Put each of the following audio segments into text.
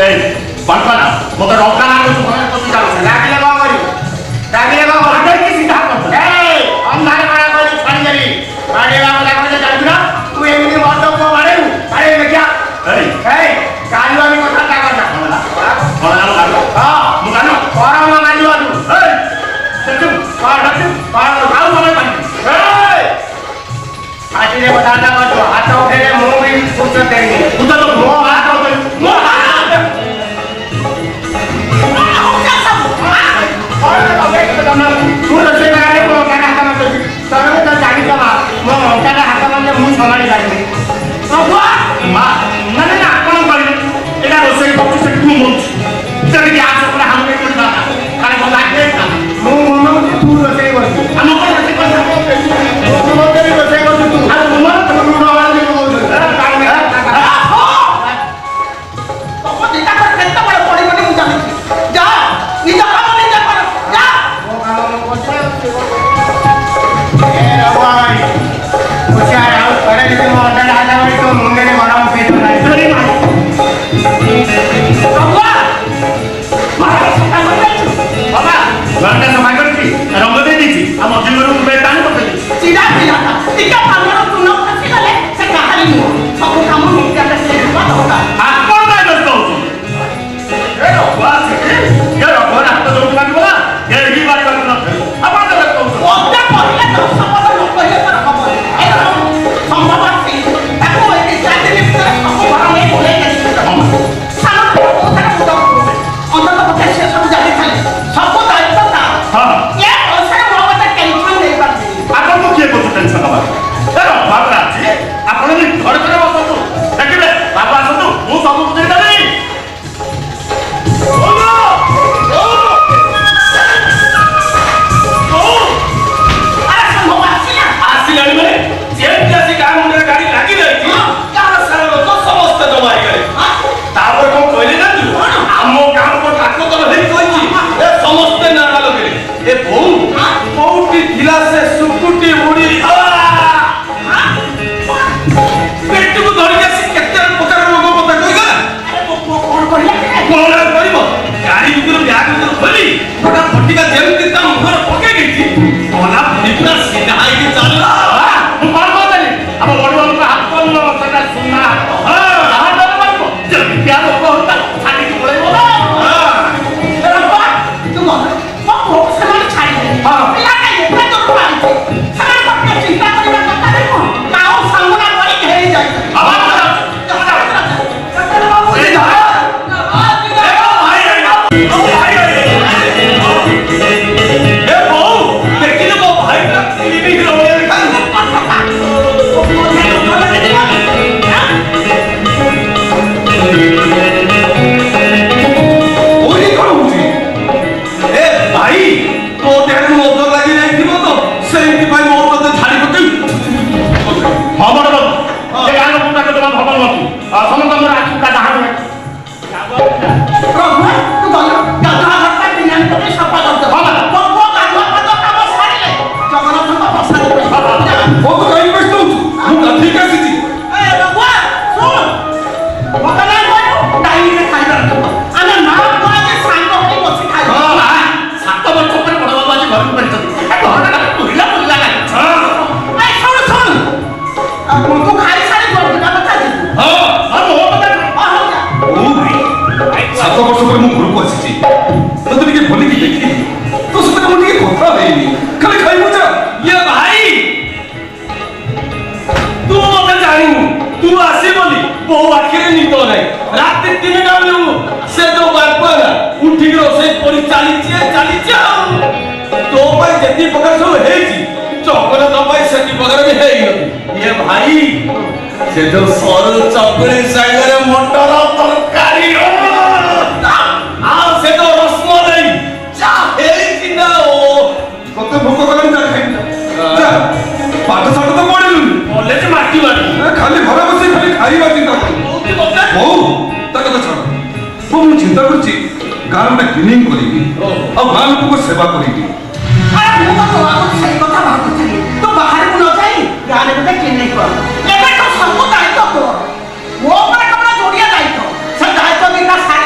এই পাটপানা মত রকা না তো তোমার তো বিকাল লাগিলে কম করি লাগিলে কম আগে কি সিধা করছ এই অন্ধারে মারা করি ছাড়ি যাবি বাড়ি বাবা লাগলে যাবি না তুই এমনি মতক মারে আরে দেখিয়া এই কালু আমি কথা টা কথা বলা হ্যাঁ মুখানো পরম গালি আলু এই সত্যি পাড় গাও সময় পানি এই আজকে बताता मत हाथ उठे रे मुंह में कुछ देंगे कुछ तो मुंह हाथ उठे मुंह हाथ और अबे तो तुम तू तो से लगाने को क्या हाथ में तो तब तो जागी का मो मोटा हाथ में मुंह संभाली जाए प्रभु मां मैंने ना कौन कर एटा रोसई पक्ष से तू मुंह जब कि आज अपना हम में करता खाली बोला के मुंह तू रोसई कर हम को रोसई कर तू तेरी रोसई कर तू अरे मुंह तो मुंह वाले को काम में तो वो दिखा कर कितना बड़ा पड़ी बनी मुझे जा निजा काम नहीं जा पर जा वो काम को ए भाई मुझे आओ करे जो मॉडल आजा वाली तो मुंडे ने मारा पे तो नहीं सॉरी बाबा घंटा समय करती रंग दे दीची हम अजीब रूप में टांग पकड़ सीधा सीधा टिका पागल तू न फंसी गले से कहानी मो सब काम मिट जाता से बात होता आपन का दोस्त हो ए रखवा से ये रखवा ना तो दोस्त का बोला ये ही बात कर ना अपन का दोस्त हो ओटा पहले तो सब लोग पहले पर खबर एकदम संभव है ताको एक जाति में सब घर में बोले के साला को तारा बुदा अंदर तो कैसे सब जाने खाली सब दायित्व था हां ये असर बाबा टेंशन नहीं पाते आपन को किए को टेंशन बाबा चलो बाबा जी आपन भी घर करे बसतु देखिबे बाबा आसतु मु सब बुझे देबी ओनो ओ अरे संभव आसी गाड़ी में जेम जैसी गाड़ी मुंडे गाड़ी लागी रही यार सारा लोग समस्त दबाई गए तापर को कहले ना तू हमो काम को ठाको तो नहीं कोइची ए समस्त नामा लगे ए बहुटी ढिला से सुकुटी उड़ी पेट को धरि के केते प्रकार रोग पता कइगा अरे कोन करिया कोन करिवो गाड़ी भितर ब्याग भितर खोली गोटा फटिका जेमति ता मुहर पके गईची ओला पूरा सीधा आई के चलला हम कोन कहतली अब बड़वा लोग हाथ कोन सदा सुनना हां हां तो मारबो जब क्या लोग होता छाड़ी के पड़ेबो हां रब्बा तू मत वो सामान छाड़ी हां लगा ये तो पाई सामान पक्के चिंता करबा कता देखो काओ संगना पड़ी घेरी जाय आवाज से जो सरल चौकड़ी साइडरे मटर तरकारी आ से तो रसमलाई चा हेली चिना ओ कते भोक करन जा खाइ जा पाठ साठ तो पढिलु कॉलेज माटी बाड़ी खाली घर बसी खाली खाइबा चिंता ओ ता कथा छड़ मु चिंता करछि गाम में क्लीनिंग करिबी आ गाम लोक को सेवा करिबी अरे मु तो सही कथा भाबुछि तो बाहर को न जाई गाम में क्लीनिंग कर सब दायित्व तो वो पर कपड़ा जोड़िया दायित्व सब दायित्व बिना सारी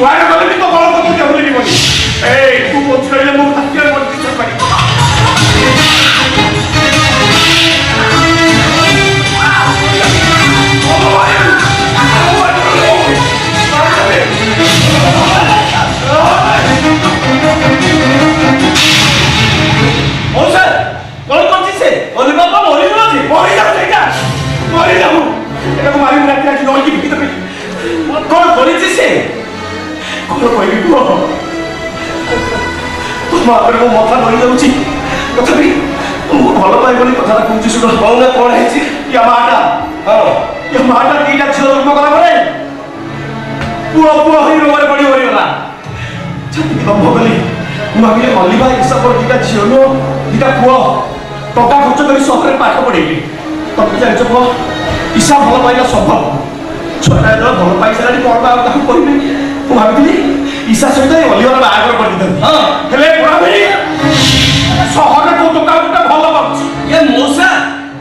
जुआर गले भी तो बड़ को जबले नहीं बनी ए तू पछड़ले मु हत्या कर दिस पारी मौसा कौन करछि से ओले बाबा मरि जाऊ छी मरि जाऊ एटा मरि जाऊ एटा को मारी राखी राखी नई की भीतर कौन करछि से कौन कहबी को तुम आपर को माथा नई जाऊ छी तथापि तुमको भलो पाई बोली कथा कहछि सुनो कौन ना कौन है छी या माटा हां या माटा दीटा छ जन्म कला परे पुआ पुआ होई रोवर पड़ी होई गला छति की बम्ब गली भाविले मल्ली भाई हिसाब पर दीटा झियो दीटा पुआ टका खर्च करी सहरे पाठ पढ़ेली तब जानिछ पुआ ईसा भल पाइला संभव छोटा जरा भल पाइ सारी कोन बा ताको कहबे मु भाबिली ईसा सहित अलिवर बागर कर दिथन हां हेले पुरा भेली सहरे को टका गुटा भल पाउछ ये मोसा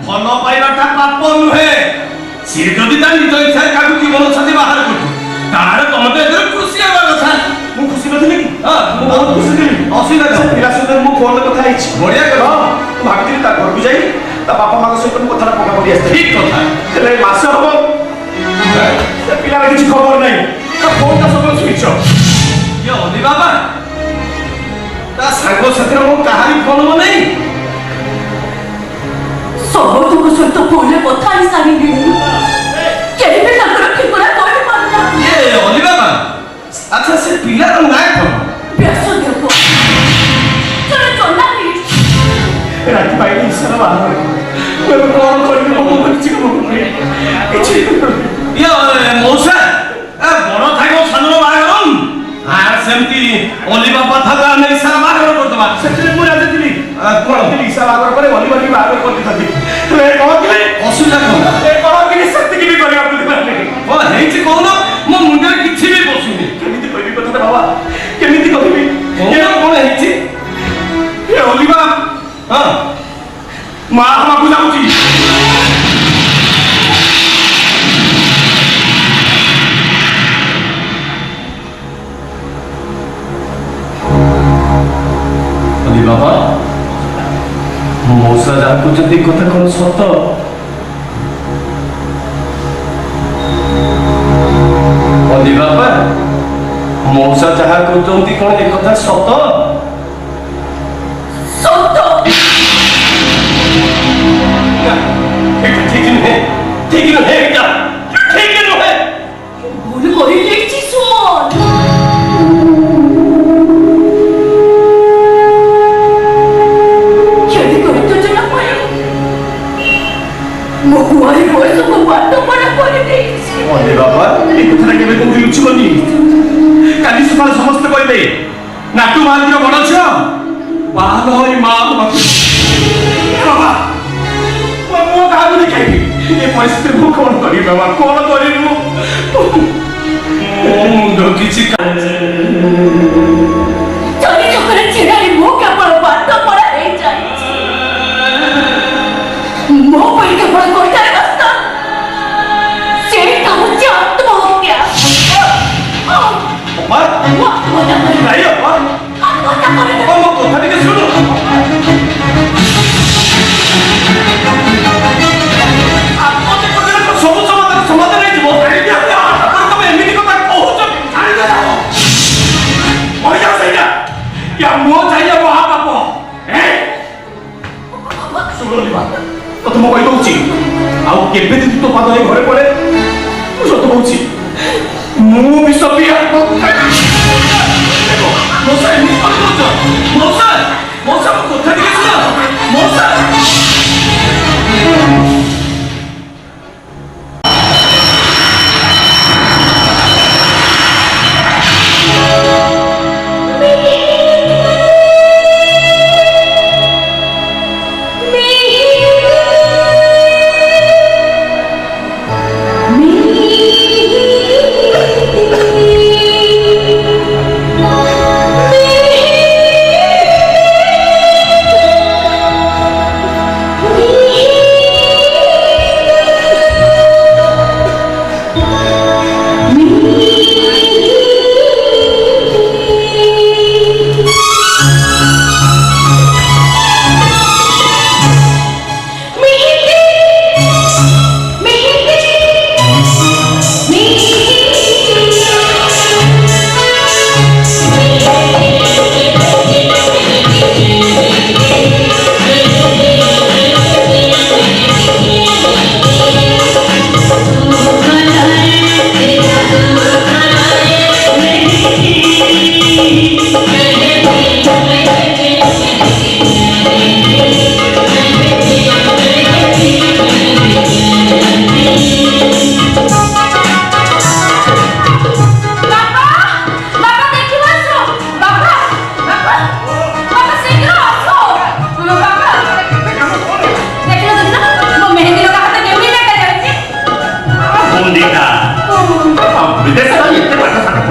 भल पाइबाटा पाप नुहे से जदि ता निज इच्छा काकु जीवन साथी बाहर करतो तार तमते एकर खुशी हेबा कथा मु खुशी नथिले कि हां मु बहुत खुशी थिली असुविधा छै पिला सुंदर मु फोन कथा हिच बढ़िया कर मु भाबिली ता घर को जाई ता बापा मां सहित मु कथा पका पड़ी आस्ते ठीक कथा हेले मास हबो से पिला किछि खबर नै ता फोन ता सब स्विच ये ओदी बाबा ता सागो साथी मु कहानी फोन हो नै सब तुको सहित फोन कथा ही सानी दी केबे ताकर ठिकरा कोइ पाना ये ओदी बाबा अच्छा से पिला रो नाय कोन बेसो देखो चले चला नी रात पाई इशारा बाहर मैं कौन करके मो बच्ची को ये मौसा ए बड़ थाको सानो बाहरन आ सेमती ओली बाबा थाका ने इशारा बाहर करतबा सेते मु राते दिली कोन दिली इशारा बाहर करे ओली बाबा बाहर करती थी ले कोन दिली असुविधा कोन ए कोन कि शक्ति की भी करी आप दिली ओ हेछि कोन मो मुंडे किछि भी बसुनी केमिति कहबी कथा बाबा केमिति कहबी ये कोन हेछि ये ओली बाबा हां मां हम को जाउची ओली बाबा मौसा जा को जदी कथा कोन सत ओली बाबा मौसा जहा को जंती कोन ए कथा सत सत ठीक नहीं क्या ठीक नहीं है भूल कोई लेची सुमन यदि कोई तो जना पाए मुकुआरी बॉयस को बात पड़ा करे देछि ओले बाबा ए कथा केबे को लुचि बनी काली सकाल समस्त कहबे नाटू मांदिर बड़ छ बाल होई मां बाबा मो कागु देखाइबी ए परिस्थिति मु कोन करी बाबा कोन करी मु मुंडो किछि चली चकरे छिड़ाई मो केवल बात पड़ा हे जाई मो पर केवल कोइता रास्ता से कामुची आत्महत्या मत नहीं मो कथा के सुनो तुम कही दूची आबे तो पाद घरे पड़े सत कौची मु विष पिया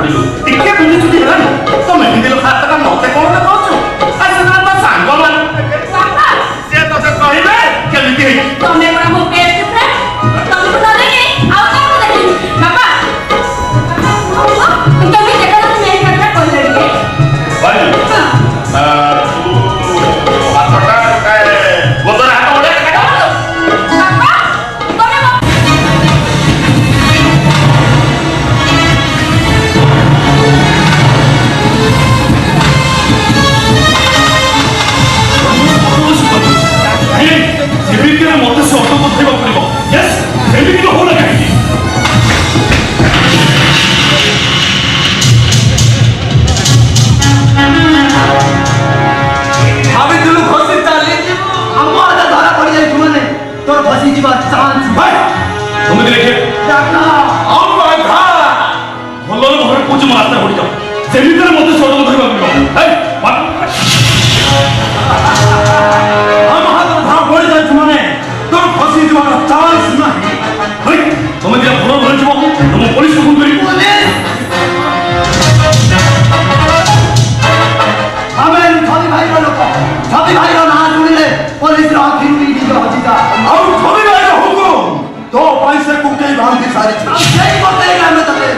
ପଡ଼ିଲୁ ଟିକେ ବୁଲି ଚୁଟି ହେଲାନି ତ ମେହେନ୍ଦି ଲୋକ ହାତଟା ମତେ କଣ ଦେଖାଉଛୁ ଆରେ ସେ ତ ସାଙ୍ଗ ମାନେ ସେ ତତେ କହିବେ କେମିତି ହେଇଛି ତମେ କଣ ମୋ ବେଷ୍ଟ ଫ୍ରେଣ୍ଡ ତମକୁ ନ ଦେଖି ଆଉ କାହାକୁ ଦେଖିବି ବାପା ତମେ ଦେଖା ମେହେନ୍ଦି କଥା କହିଲେ ଟିକେ ଭାଇ ହାତଟା ଗୋଦରେ ହାତ ବଢ଼ିଆ ମତେ ସେ ଅଟୋ ପଠେଇବାକୁ ପଡ଼ିବ ୟେସ୍ ଏମିତି ହଉ ନା କାହିଁକି ଭାବିଥିଲୁ ଖସି ଚାଲିଯିବୁ ଆମ ଆଡେ ଧରା ପଡ଼ିଯାଇଛୁ ମାନେ ତୋର ଖସିଯିବା ଚାନ୍ସ ତମେ ଦେଖେ ଭଲରେ ଘରେ କହୁଛି ମୋ ରାସ୍ତା ପଡ଼ିଯାଉ ସେମିତିରେ ମତେ ସେ ଅଟୋ ଧରିବାକୁ ପଡ଼ିବ ଆମ ହାତରେ ଧରା ପଡ଼ିଯାଇଛୁ ମାନେ ତୋର ଖସିଯିବାର ଚାନ୍ସ ନାହିଁ ତମେ ଦିନ ଭଲ ଭଲ ଯିବ ତମ ପୋଲିସ ଫୋନ କରିବି ଆମେ ଛବି ଭାଇର ଲୋକ ଛବି ଭାଇର ନାଁ ଶୁଣିଲେ ପୋଲିସର ଆଖିରୁ ଇଡିଜ ହଜିଯା ଆଉ ଛବି ଭାଇର ହୁକୁମ ତୋ ପାଇଁ ସେ କୁକେଇ ବାନ୍ଧି ସାରିଛି ସେଇ ବତେଇ ଆମେ ତତେ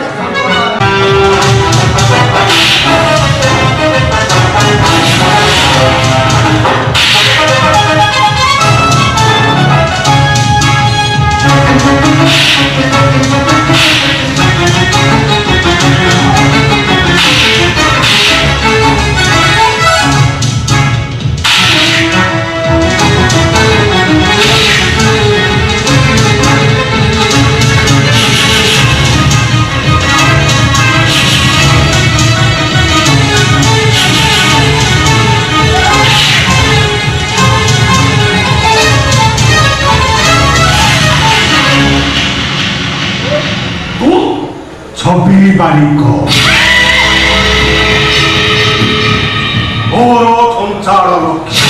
ছবি বালিক ମୋର ସଞ୍ଚାଳ ଲକ୍ଷ୍ୟ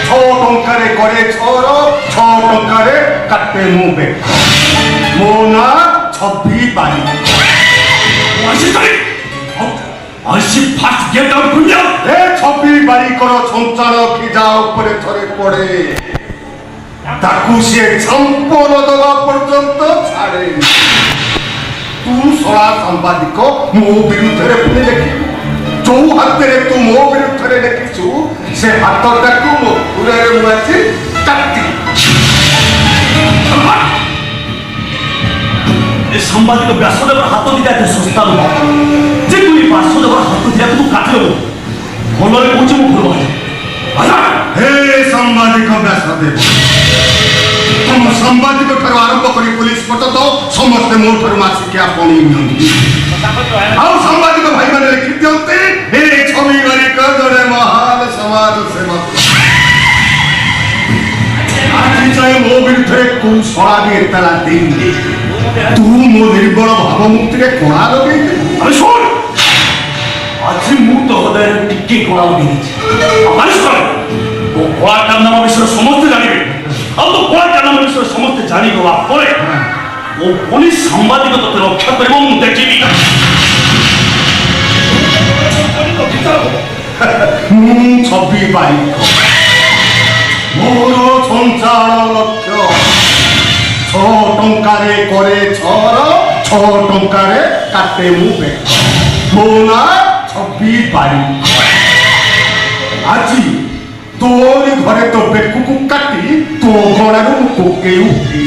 6 ଟଙ୍କାରେ କରେ ଛର 6 ଟଙ୍କାରେ କାଟେ ମୁଁ ବେକ ମୋ ନାଁ ଛବି ବାଲିକ ଏ ଛବି ବାଲିକର ସଞ୍ଚାଳ ଖିଜା ଉପରେ ଥରେ ପଡ଼େ ତାକୁ ସେ ସମ୍ପୂର୍ଣ୍ଣ ଦେବା ପର୍ଯ୍ୟନ୍ତ ଛାଡ଼େନି तू सड़ा सांबादिक मो विरुद्ध पुणी लेखिबू जो हाथ में तू मो विरुद्ध लेखिचु से हाथटा को मो पूरे मुआसी काटी ए सांबादिक व्यासदेव हाथ दिया ते संस्था न जे तू व्यासदेव हाथ दिया तू काटलो भलरे पहुंचे मो भूल हे सांबादिक व्यासदेव तुम सांबादिक ठार आरंभ करी पुलिस पर्यंत समस्त मो ठार मासिकिया पणी नियंती आउ सांबादिक भाई माने लिखि दियंते हे छवि बालिक जड़े महान समाज सेवक आज चाहे मो विरुद्ध को सड़ा भी एतला देंगे तू मो निर्बल भाव मुक्ति रे कोणा लगे अरे सुन आज मु तो हृदय टिके कोणा लगे अरे सुन वो कोणा नाम विषय समस्त जानिबे अब तो कोण नाम विषय समस्त जानि गला परे वो पुलिस सांबादिक तो रक्षा करबो मु देखिबी छवि बालिक मोर संसार लक्ष्य 6 टंकारे करे छर 6 टंकारे काटे मु बेक मो ना छवि बालिक আজি तोरी घरे तो बेकु को काटी तो गणारू कोके उठी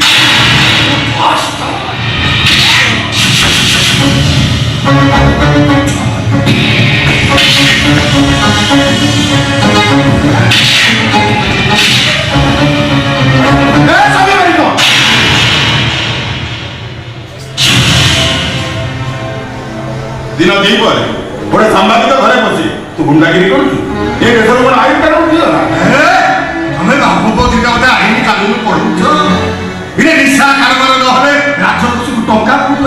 दिन दी पर गोटे सांबादिक घरे बसी तू गुंडागिरी करूँ ये देशर कौन आईन कानून दियो ना हमें बाबूपति का मते आईन कानून पढुछ इने निशा कारबार न हले राजकोष को टंका कुटो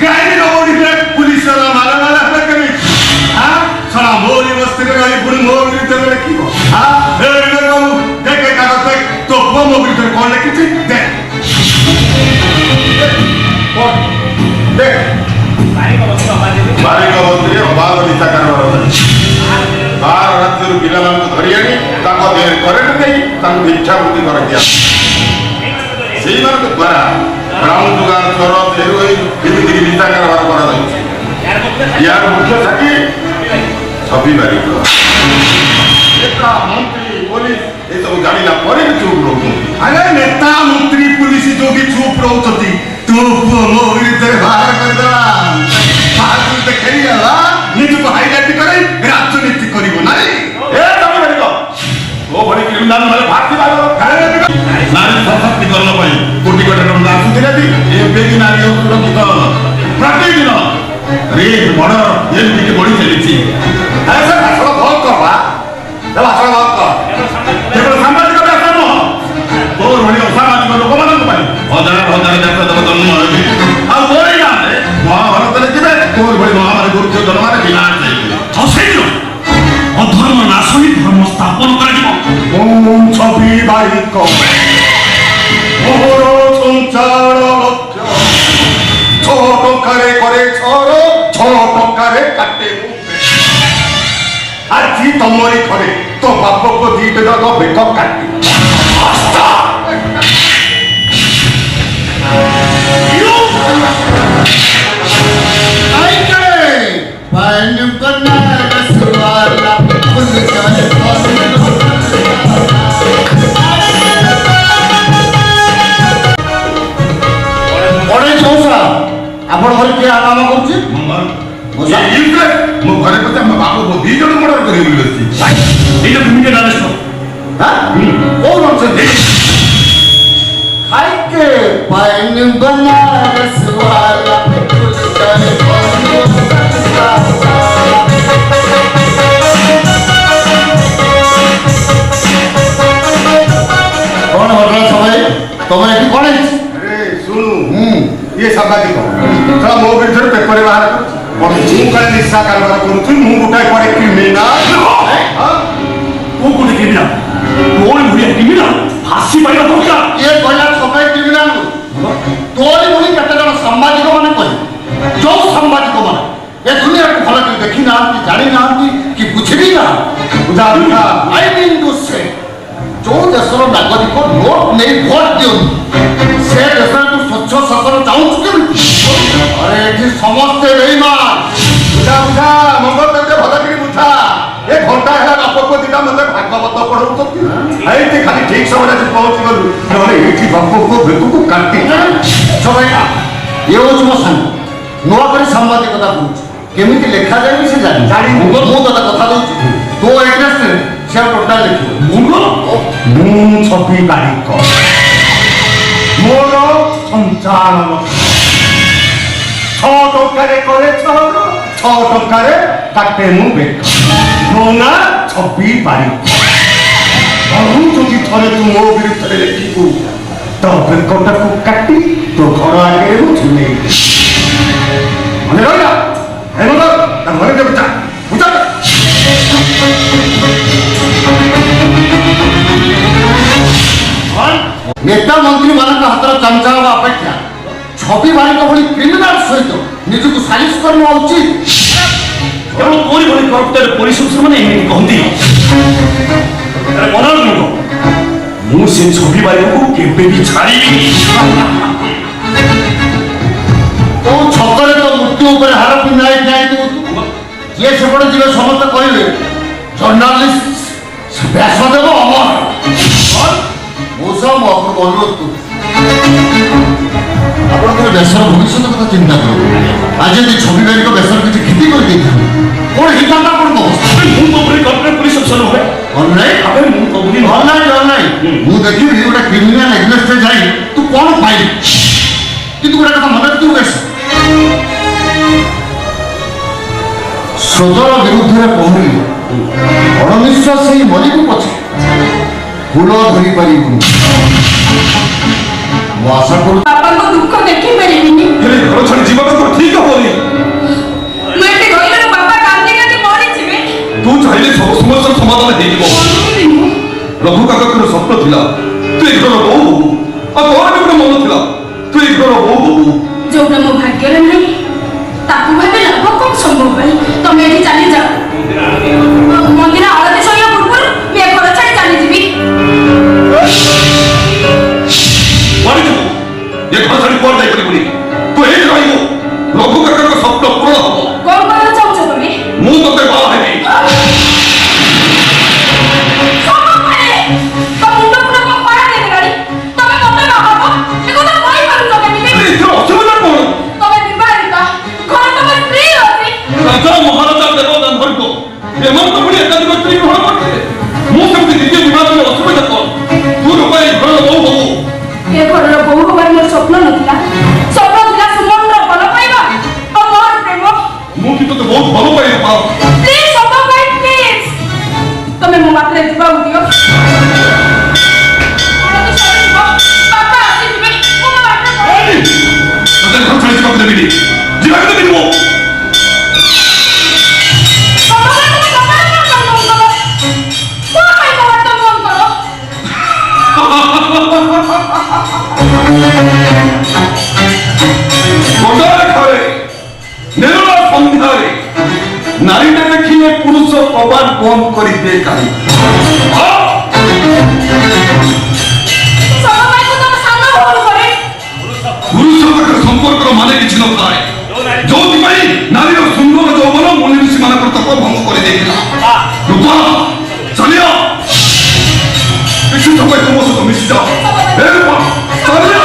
गाड़ी रोडी पे पुलिस वाला माला माला हले केमी हां सला मोरी बस्ती रे गाड़ी पुरी मोर विरुद्ध में लिखिबो हां ए इने कहू देख कागज देख तो मोर विरुद्ध कोन लिखिछि देख देख ବାରିକ ବସ୍ତିରେ ଅବାଧ ନିଶା କାରବାର ଚାଲିଛି। ବାର ରାତ୍ରିରୁ ପିଲାମାନଙ୍କୁ ଧରି ଆଣି ତାଙ୍କ ଦେହରେ କରେଣ୍ଟ ଦେଇ ତାଙ୍କୁ ଭିକ୍ଷାବୃତ୍ତି କରାଯାଏ। ସେଇମାନଙ୍କ ଦ୍ୱାରା ବ୍ରାଉନ ସୁଗାର ଚୋର ହେରୋଇନ ଏମିତିକି ନିଶା କାରବାର କରାଯାଉଛି। ଏହାର ମୁଖ୍ୟ ସାକ୍ଷୀ ଛବି ବାରିକ। ନେତା ମନ୍ତ୍ରୀ ପୋଲିସ ଏସବୁ ଜାଣିଲା ପରେ ବି ଚୁପ୍ ରହୁଛନ୍ତି। ଆରେ ନେତା ମନ୍ତ୍ରୀ ପୁଲିସ ଯୋଉଠି ଚୁପ୍ ରହୁଛନ୍ତି ତୋ ପୁଅ ମୋ ବିରୁଦ୍ଧରେ ବାହାର କରିଦେଲା। ବାହାରକୁ ଦେଖେଇ ହେଲା ନିଜକୁ ହାଇଲାଇଟ୍ କରି ରାଜନୀତି କରିବ ନାହିଁ। ଏ ଛବି ବାରିକ ତୋ ଭଳି କ୍ରିମିନାଲ ମାନେ ଭାସିବା ନାରୀ ସଶକ୍ତିକରଣ ପାଇଁ କୋଟି କୋଟି ଟଙ୍କା ଆସୁଥିଲେ ବି ଏବେ ବି ନାରୀ ସୁରକ୍ଷିତ ପ୍ରତିଦିନ ରେପ୍ ମର୍ଡର ଏମିତିକି ବଢି ଚାଲିଛି। ଆରେ ସେ ଭାଷଣ ବନ୍ଦ କର ବା। ସେ ଭାଷଣ ବନ୍ଦ କର। କେବଳ ସାମ୍ବାଦିକ ବ୍ୟାସ ନୁହଁ ତୋର ଭଳି ଅସାମାଜିକ ଲୋକମାନଙ୍କ ପାଇଁ ହଜାର ହଜାର ଦେଶ ଦେବ ଜନ୍ମ ହେବେ। ଆଉ ତୋର ଏଇ ଗାଁରେ ମହାଭାରତରେ ଯିବେ ତୋର ଭଳି ମହାମାରୀ ଗୁରୁତ୍ୱ ଜନ୍ମରେ ବିନାଶ ଯାଇଥିବେ। ଆଉ ସେଇଦିନ ଅଧର୍ମ ନାଶ ହିଁ ଧର୍ମ ସ୍ଥାପନ କରାଯିବ। ମୁଁ ଛବି ବାରିକ ମୋର ସଞ୍ଚାର ଲକ୍ଷ୍ୟ 6 ଟଙ୍କାରେ କରେ ଛର 6 ଟଙ୍କାରେ କାଟେ ମୁଁ ବେକ। ଆଜି ତମରି ଘରେ ତୋ ବାପକୁ 2 ଟଙ୍କା ବେକ କାଟି ଆପଣ ଘରେ କିଏ କାମ କରୁଛି? ମୋ ଘରେ କଥା ମୋ ବାପ 2 ଜଣ ମର୍ଡର କରିବେ ବୋଲି ଅଛି। ଏଇଟା ଇମିଡିଏଟ୍ ଆରେଷ୍ଟ କୋଉ ନଛନ୍ତି खाइके पाइन बनारस वाला कौन हो रहा भाई तुम्हें एठी कौन है? अरे सुनु ये साम्बादिक थोड़ा मो विरुद्ध पेपर बाहर कर मु काले निशा कारोबार करूथि मु गोटाय पड़े क्रिमिनल तू कोन क्रिमिनल कोन भुलिया क्रिमिनल फांसी पाइबा दरकार। ये कहला सबै क्रिमिनल तोरी भली केते जण सामाजिक माने कहि जो सामाजिक माने ए दुनिया को भला के देखि ना कि जानि ना कि बुझबी ना बुझा बुझा आई मीन टू से जो देशर नागरिक वोट नहीं भोट दियो से देशर को स्वच्छ शासन चाहू के अरे एठी समस्त बेईमान बुझा बुझा मंगल तके भला के बुझा ए घंटा है बापको दिटा मते भागवत पढौछथि आइते खाली ठीक समय से पहुंच गलु नले एठी बापको बेकु काटी सबै ये हो मो संग नुआ କରି ସାମ୍ବାଦିକତା କରୁଛି କେମିତି ଲେଖା ଯାଏ ସେ ଜାଣି ମୁଁ ତତେ କଥା ଦଉଛି ତୋ ଏଡ୍ରେସ ସେ ଟୋଟାଲ ଲେଖିବ ମୁଁ ଛବି ବାରିକ ମୋର ସଞ୍ଚାଳନ 6 ଟଙ୍କାରେ କରେ ଛର 6 ଟଙ୍କାରେ କାଟେ ମୁଁ ବେକ ମୋ ନାଁ ଛବି ବାରିକ ଆଉ ଯଦି ଥରେ ତୁ ମୋ ବିରୁଦ୍ଧରେ ଲେଖିବୁ ତ ବେକଟାକୁ କାଟି ତୋ ଘର ଆଗରେ ମୁଁ ଝୁଲେଇ ମନେ ରହିଲା ହେମନ୍ତ ତା ଘରେ ବୁଝା ବୁଝା नेता मंत्री मान हाथ चमचा हवा अपेक्षा छवि बारिक भली क्रिमिनाल सहित निजक सालिश करना उचित केवल तोरी भली करप्टेड पुलिस अफिसर माने एमिति कहंती अरे मनर नुह मु से छवि बारिक को केबे भी छाड़ीबी तो छकरे तो मृत्यु ऊपर हार पिंधाई जाए तू ये सेपटे जीवे समस्त कहले जर्नलिस्ट व्यासदेव अमर मोसा मो आपको अनुरोध करू आपन देशर भविष्य कथा चिंता करो आज यदि छवि बारिक देशर किसी क्षति कर देता कौन हिसाब आपन मु तो भली करप्टेड पुलिस अफिसर होय ऑनलाइन अबे मु तो भली ऑनलाइन मु देखि गोटे क्रिमिनल एग्नेस्ट जाई तू कौन पाइली किंतु गोटे कथा मन तू बेस स्रोतर विरुद्ध रे पहुंची अणनिश्वास ही मरी को पछे फूल धरी पारिबुनी मु आशा करू बापा को दुख देखि परिबिनी ହେଲେ ଘର ଛାଡ଼ି ଯିବାକୁ ତ ଠିକ ହବନି। मैं एते गइलो बापा कांदी कांदी मरि जिवे ତୁ ଚାହିଁଲେ ସବୁ ସମସ୍ୟାର ସମାଧାନ ହେଇଯିବ। ରଘୁ କାକାଙ୍କର ସ୍ୱପ୍ନ ଥିଲା ତୁ ଏ ଘରର ବୋହୂ ହବୁ ଆଉ ତୋର ବି ଗୋଟେ ମନ ଥିଲା ତୁ ଏ ଘରର ବୋହୂ ହବୁ। जोटा मो भाग्य रे नहीं ताकू ମହାରାଜା ଦେବଦାନ ଧରିବ ଏମାନଙ୍କ ଭଳି ଏକାଧିକ ସ୍ତ୍ରୀ ଗ୍ରହଣ କରିଥିଲେ ମୁଁ ସେମିତି ଦ୍ୱିତୀୟ ବିବାହରେ ଅସୁବିଧା କଣ ତୁ ରୂପା ଏ ଘରର ବୋହୂ ହବୁ ଏ ଘରର ବୋହୂ ହବାର ମୋର ସ୍ୱପ୍ନ ନଥିଲା ସ୍ୱପ୍ନ ଥିଲା ସୁମନର ଭଲ ପାଇବା ଆଉ ମୋର ପ୍ରେମ ମୁଁ କି ତୋତେ ବହୁତ ଭଲ ପାଇ ରୂପା ପ୍ଲିଜ ସଭା ଭାଇ ପ୍ଲିଜ ତମେ ମୋ ମାତ୍ରେ ଯିବାକୁ ଦିଅ ବାପା ଆସିଯିବେ ମୋ ବାଟରେ ତୋତେ ଘର ଛାଡ଼ି ଯିବାକୁ ଦେବିନି ଯିବାକୁ ଦେବିନି ମୁଁ নারীটা দেখিলে পুরুষ কবাট বন্ধ করিবে কাহি পুরুষ সম্পর্কর মানে কিছু নথায় যোଉଥିପାଇଁ ନାରୀର ସୁନ୍ଦର ଯୌବନ ମୁନି ଋଷି ମାନଙ୍କର ତପ ଭଙ୍ଗ କରି ଦେଇଥିଲା ରୂପା ଚାଲିଆ କିଛି ସମୟ ତୁମ ସହିତ ମିଶିଯାଅ ଏ ରୂପା ଚାଲିଆ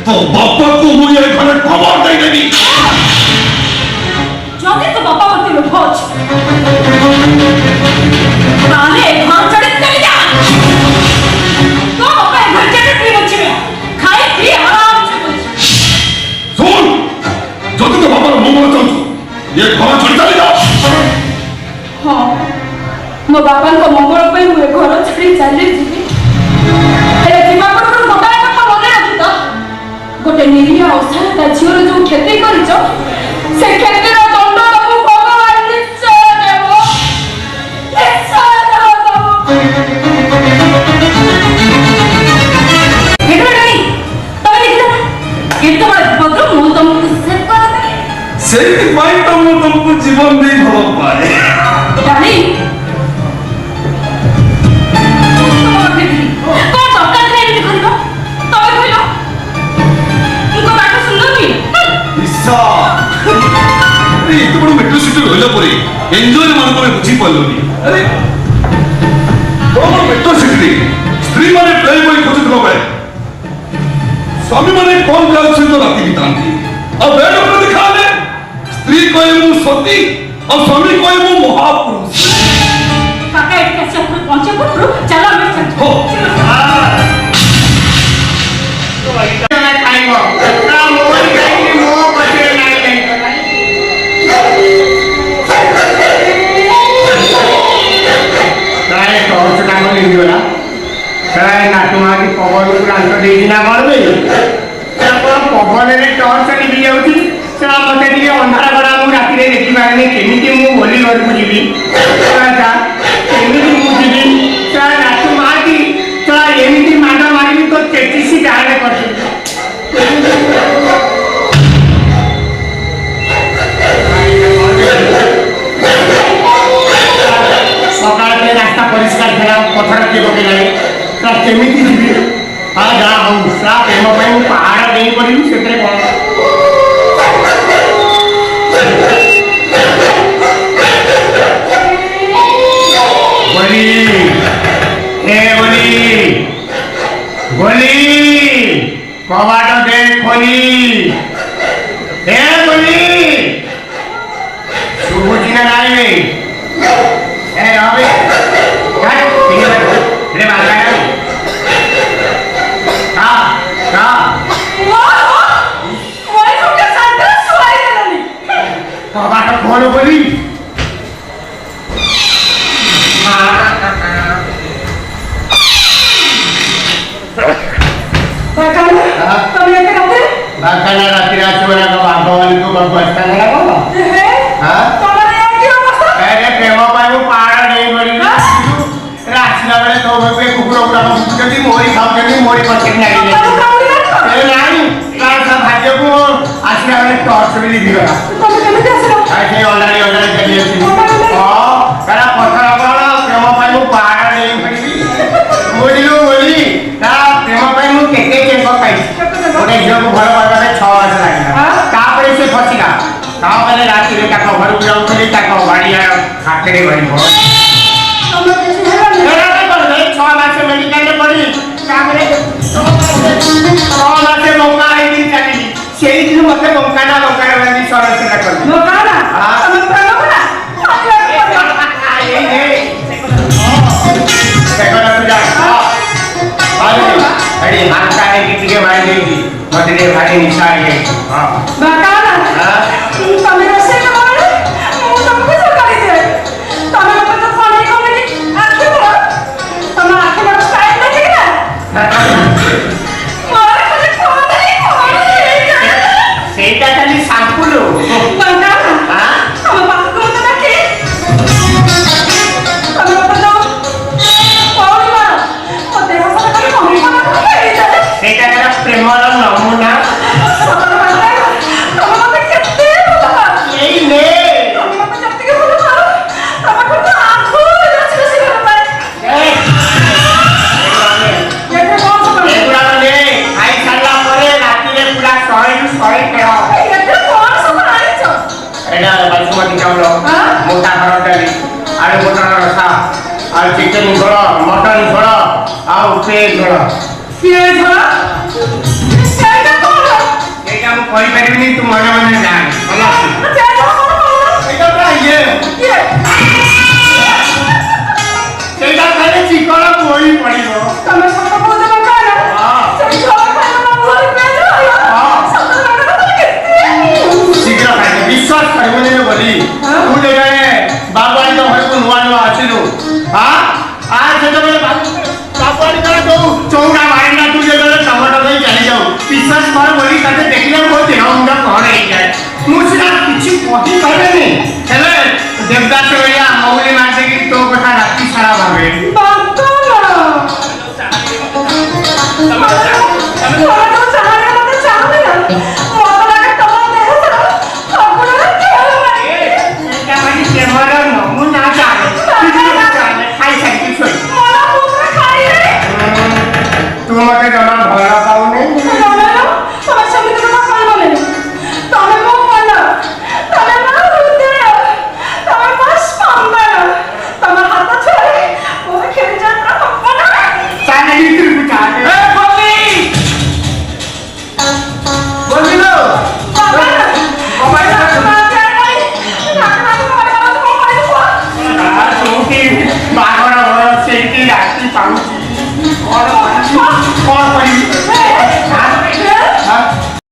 तो बापा को मुझे घरे खबर दे देनी যদি তো বাবা মতে লোভ আছে তাহলে ঘর ছেড়ে চলে যা তো বাবা ঘর ছেড়ে কি বলছিস খাই পি আরাম সে বলছিস सुन যদি তো বাবার মঙ্গল চাচ্ছ ये घर छोड़ चले जा हाँ मो बाबांको मंगल पे मु घर छाड़ी चली जीवी हेले जीवा पूर्व गोटाए कथा मने रखी तो गोटे निरीह असायता झीवर जो खेती करिछ से खेतीर दंड तमु भगवान निश्चय देव निश्चय देव नहीं तमे देखिला केते बड़ भद्र मु तुमको सेव कर दे सेही पाई तो मु तुमको जीवन दे भल पाए रानी कौन दरकार है एमती करब तमे कहलो ଆରେ ଏତେ ବଡ଼ ମେଟ୍ରୋ ସିଟି ରହିଲା ପରେ ଏନ୍ଜୟ ମାନଙ୍କର ବୁଝି ପାରିଲନି। ଆରେ ବଡ଼ ମେଟ୍ରୋ ସିଟିରେ ସ୍ତ୍ରୀ ମାନେ ପ୍ଲେ ବୟ ଖୋଜୁଥିବା ବେଳେ ସ୍ୱାମୀ ମାନେ କମ୍ ଗାର୍ଲ ସହିତ ରାତି ବିତାନ୍ତି। ଆଉ ବେଡ୍ ଉପରେ ଦେଖା ହେଲେ ସ୍ତ୍ରୀ କହେ ମୁଁ ସତୀ ଆଉ ସ୍ୱାମୀ କହେ ମୁଁ ମହାପୁରୁଷ। काका एक कैसे ऊपर पहुंचे गुरु चलो मैं चलती हो। पवନରେ ଟର୍ଚ୍ଚ ଲିଭି ଯାଉଛି ସେଟା ମତେ ଟିକେ ଅନ୍ଧାର କରା ମୁଁ ରାତିରେ ଦେଖିପାରିନି କେମିତି ମୁଁ ବୋଲି ଘରକୁ ଯିବି କେମିତି ମୁଁ ଯିବି ରାତି ମାଟି ଏମିତି ମାଡ଼ ମାରିବି ତ 33 ଡାହାଣେ କରିଦେବି ସକାଳେ ରାସ୍ତା ପରିଷ୍କାର ଥିଲା ପଥର କିଏ ପକେଇଲାଣି କେମିତି ଯିବି ଯାହା ହଉ ପ୍ରେମ ପାଇଁ ମୁଁ ପାହାଡ଼ ଦେଇ ପଡ଼ିବି ସେଥିରେ କ'ଣ बोली ए बोली बोली कबाट दे खोली ए बोली सुबुची ना नाई में ए रवि क्या रे बात है का वो के साथ सुनाई देनी कबाट खोलो बोली तभी एक रात बाकाना रात्रि आसुना का बागवानी को बगवास्ता लगा बोला है हां तुम्हारे यहाँ की अवस्था अरे प्रेम पाए वो पहाड़ नहीं बड़ी रास्ता वाले तो बे कुकुर कुकुर का जल्दी मोरी खाओ जल्दी मोरी पर चढ़ नहीं ले ए नहीं का सब भाग्य को आश्रय वाले टॉर्च भी दी गया तुम केमिति आसलो ऐसे ऑलरेडी चली थी हां करा पत्थर वाला प्रेम पाए वो पहाड़ नहीं बड़ी बोलियो बोली ता प्रेम पाए वो केके चेको खाई गोटे झील को भल करबा 6 मास लागला तापरे से फसिला तापरे राति रे ताको घर को जाउथली ताको बाड़िया खाटेरे भरी भो तुम कैसे हेला एरा कर दे 6 मास मेडिकल रे पड़ी तापरे 6 मास मौका आई दिन चली सेही दिन मते मौका ना वाली सरस ना कर नोकाना तुम प्रेम करा ये देखो ना तू जा अरे हाथ है कि तुझे मार देगी मदरे भारी निशान है हां बाकाना तुम ऐसे कमाले मु तुमको सरकारी दे तुम लोग तो फोन नहीं करेंगे आके बोलो तुम आके ना स्टाइल नहीं ना मारे मुझे फोन नहीं सेटा खाली सैंपल बाकाना हां तुम बात को तो ना के तुम लोग तो कौन मारो ओ देह से कभी कम ना सेटा का प्रेमर नमूना मोटा हरडाली आलू मटर रसा और चिकन झोल मटन झोल और पेज झोल पेज झोल सेटा कोन एटा हम कहि परिबिनी तू मने मने जान होला पेज झोल कोन एटा का ये सेटा खाली चिकन कोई पड़िबो तमे सब बोल दे काना हां सेटा झोल खाना मोर पेज झोल हां सब लगा तो केते शीघ्र खाइ विश्वास करबने बोली तू जे बागवानी तो घर को नुआ नुआ आछिलु हां आज से तो बागवानी का तो चौका मारना तू जे टमाटर नहीं चली जाऊ विश्वास कर बोली तते देखले बहुत दिन हमरा कौन है जाए मुझे किछि कहि करबे हेले देवदास भैया मौली मार दे कि तो कथा राती सारा भावे बाकाना तो चाहने मत चाहने ना मोर लगे तो देह से फगुना के क्या भाई कैमरा नमूना जाने खाई सकती छोड़ मोला मुंह में खाई रे तू मते जमा भरा पाऊ नहीं तमे समिति को कॉल बोले तमे मो बोल तमे ना ଚାଲେ ଭିତରକୁ ଚାଲେ ବୋଲିଲ ବାହାଘର ଘର ସେଇଠି ରାତି ପାଉଛି